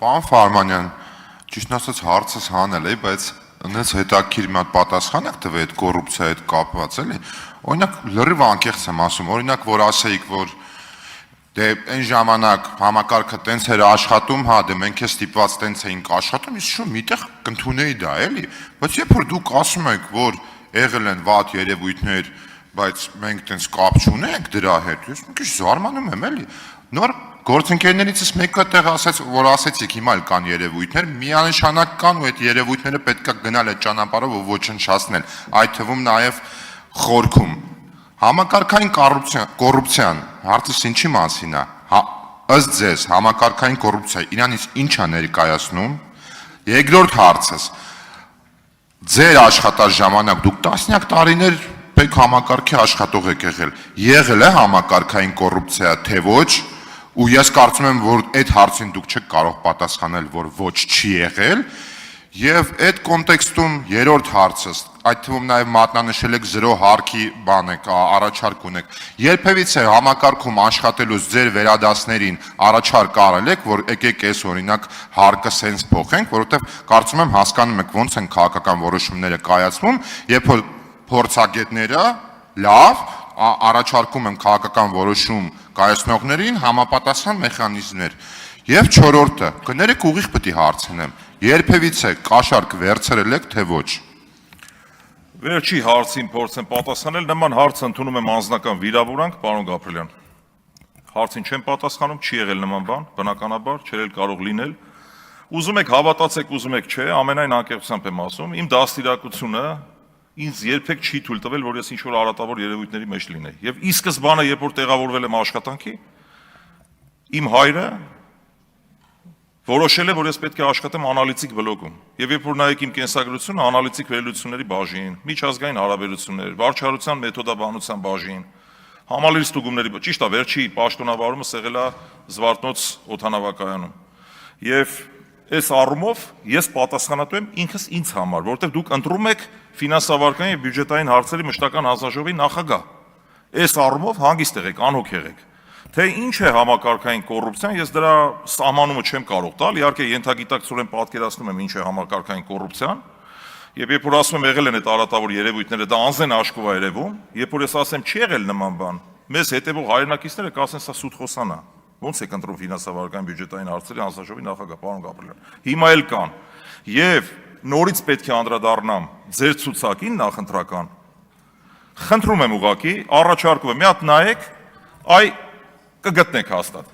Պարոն Ֆարմանյան, ճիշտ ասած հարցս հանել է, բայց այնպես հետաքրքիր մի հատ պատասխան եք տվել այդ կոռուպցիայի հետ կապված, էլի։ Օրինակ լրիվ անկեղծ եմ ասում, օրինակ որ ասեիք, որ դե այն ժամանակ համակարգը տենց էր աշխատում, հա, դե մենք էլ ստիպված տենց էինք աշխատում, իսկ շո միտեղ կընդունեի դա, էլի։ Բայց երբ որ դուք ասում եք, որ եղել են վատ երևույթներ, բայց մենք տենց կապ չունենք դրա հետ, ես մի քիչ զարմանում եմ, էլի։ Նոր գործընկերներիցս մեկը տեղ ասաց, որ ասեցիք հիմա էլ կան երևույթներ, միանշանակ կան ու այդ երևույթները պետք է գնալ այդ ճանապարհով ու ոչնչացնել, այդ թվում նաև խորքում։ Համակարգային կոռուպցիան, հարցս ինչի մասին է, ըստ ձեզ համակարգային կոռուպցիա իրանից ինչ է ներկայացնում։ Երկրորդ հարցս, ձեր աշխատաժամանակ դուք տասնյակ տարիներ պետք համակարգի աշխատող եք եղել է համակարգային կոռուպցիա, թե ոչ, ու ես կարծում եմ, որ այդ հարցին դուք չեք կարող պատասխանել, որ ոչ չի եղել, եւ այդ կոնտեքստում երրորդ հարցս, այդ թվում նաև մատնանշել եք 0 հարկի բան եք, առաջարկ ունեք, երբևիցե համակարգում աշխատելուց ձեր վերադասներին առաջարկ արել եք, որ եկեք այս օրինակ հարկը սենց փոխենք, որովհետեւ կարծում եմ հասկանում եք ոնց են քաղաքական որոշումները կայացվում, երբ որ փորձագետները լավ առաջարկում եմ քաղաքական որոշում կայացնողներին համապատասխան մեխանիզմներ։ Եվ չորրորդը, կներեք ուղիղ պետք է հարցնեմ, երբևիցե կաշառք վերցրել եք, թե ոչ։ Վերջի հարցին փորձեմ պատասխանել, նման հարց ընդունում եմ անձնական վիրավորանք, պարոն Գաբրելյան։ Հարցին չեմ պատասխանում, չի եղել նման բան, բնականաբար, չէր էլ կարող լինել։ Ուզում եք հավատացեք, ուզում եք չէ, ամենայն անկեղծությամբ եմ ասում, իմ դաստիարակությունը ինձ երբեք չի թույլ տվել, որ ես ինչ-որ արատավոր երևույթների մեջ լինեի։ Եվ ի սկզբանե, երբ որ տեղավորվել եմ աշխատանքի, իմ հայրը որոշել է, որ ես պետք է աշխատեմ անալիտիկ բլոկում։ Եվ երբ որ նայեք իմ կենսագրությունը, անալիտիկ վերլուծությունների բաժին, միջազգային հարաբերություններ, վարչարության մեթոդաբանության բաժին, համալիր ստուգումների, ճիշտ է, վերջի պաշտոնավարումս եղել է Զվարթնոց օդանավակայանում։ Եվ այս առումով ես պատասխանատու եմ ինքս ինձ համար, որովհետև դուք ընտրում եք ֆինանսավարկային եւ բյուջետային հարցերի մշտական հանձնաժողովի նախագահ։ Այս առումով հանգիստ եղեք, անհոգ եղեք։ Թե ինչ է համակարգային կոռուպցիան, ես դրա սահմանումը չեմ կարող տալ, իհարկե ենթագիտակցորեն պատկերացնում եմ ինչ է համակարգային կոռուպցիան, եւ երբ որ ասում եմ եղել են այդ արատավոր երևույթները, դա անձեն աշկով է երևում, երբ որ ես ասեմ չի եղել նման բան, մեզ հետեւող հայրենակիցները կասեն սա սուտ խոսանա։ Ոնց է կընտրում ֆինանսավարկային բյուջետային հարցերի հանձնաժողովի նախագահ, պարոն Գաբրելյան։ Հիմա էլ կան։ Եվ նորից պետք է անդրադառնամ ձեր ցուցակին նախընտրական։ Խնդրում եմ ուղղակի, առաջարկում եմ, մի հատ նայեք, այ կգտնեք հաստատ։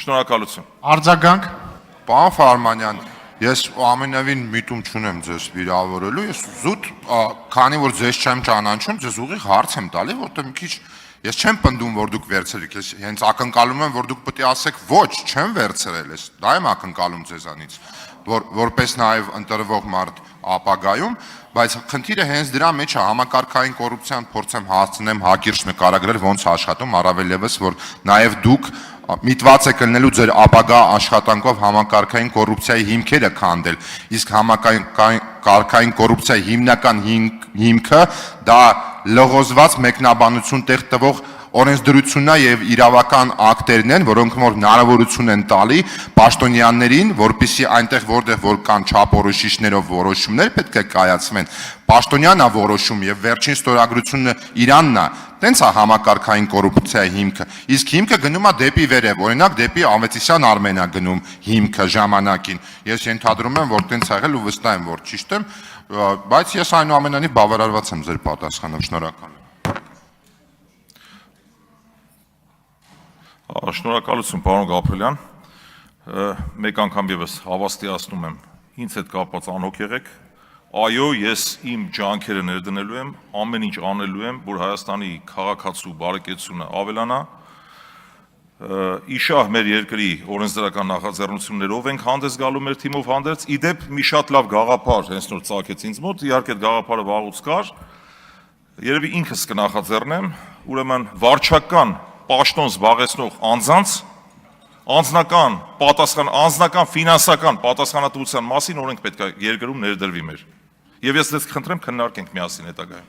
Շնորհակալություն։ Արձագանք։ Պարոն Ֆարմանյան, ես ամենևին միտում չունեմ ձեզ վիրավորելու, ես զուտ, քանի որ ձեզ չեմ ճանաչում, ձեզ ուղիղ հարց եմ տալի, որտեղ մի քիչ ես չեմ պնդում, որ դուք վերցրեք, ես հենց ակնկալում եմ, որ դուք պետք է ասեք ոչ, չեմ վերցրել, ես դա եմ ակնկալում ձեզանից, որպես նաև ընտրվող մարդ ապագայում, բայց խնդիրը հենց դրա մեջ է, համակարգային կոռուպցիան փորձեմ հասցնեմ հակիրճ նկարագրել ոնց աշխատում, առավել եւս, որ նաև դուք միտված եք լինելու ձեր ապագա աշխատանքով համակարգային կոռուպցիայի հիմքերը քանդել, իսկ համակարգային կոռուպցիայի հիմնական հիմքը դա լղոզված մեկնաբանություն տեղ տվող օրենսդրությունն է եւ իրավական ակտերն են, որոնք որ հնարավորություն են տալի պաշտոնյաներին, որպիսի այնտեղ որտեղ որ կան չափորոշիչներով որոշումներ պետք է կայացվեն, պաշտոնյանն է որոշում եւ վերջին ստորագրությունը իրանն է, տենց է համակարգային կոռուպցիայի հիմքը, իսկ հիմքը գնում է դեպի վերև, օրինակ դեպի Ավետիսյան Արմենն է գնում հիմքը ժամանակին, ես ենթադրում եմ, որ տենց եղել ու վստահ եմ, որ ճիշտ եմ, բայց ես այնուամենայնիվ բավարարված եմ ձեր պատասխանով, շնորհակալ եմ։ Շնորհակալություն, պարոն Գաբրելյան, մեկ անգամ եւս հավաստիացնում եմ, ինձ հետ կապված անհոգ եղեք, այո, ես իմ ջանքերը ներդնելու եմ, ամեն ինչ անելու եմ, որ Հայաստանի քաղաքացու բարեկեցությունը ավելանա, իշահ մեր երկրի օրենսդրական նախաձեռնություններով ենք հանդես գալու մեր թիմով հանդերձ, իդեպ մի շատ լավ գաղափար հենց նոր ծագեց ինձ մոտ, իհարկե այդ գաղափարը վաղուց կար, երևի ինքս կնախաձեռնեմ, ուրեմն վարչական պաշտոն զբաղեցնող անձանց անձնական ֆինանսական պատասխանատվության մասին օրենք պետք է երկրում ներդրվի մեր։ Եվ ես ձեզ կխնդրեմ քննարկենք միասին հետագայում։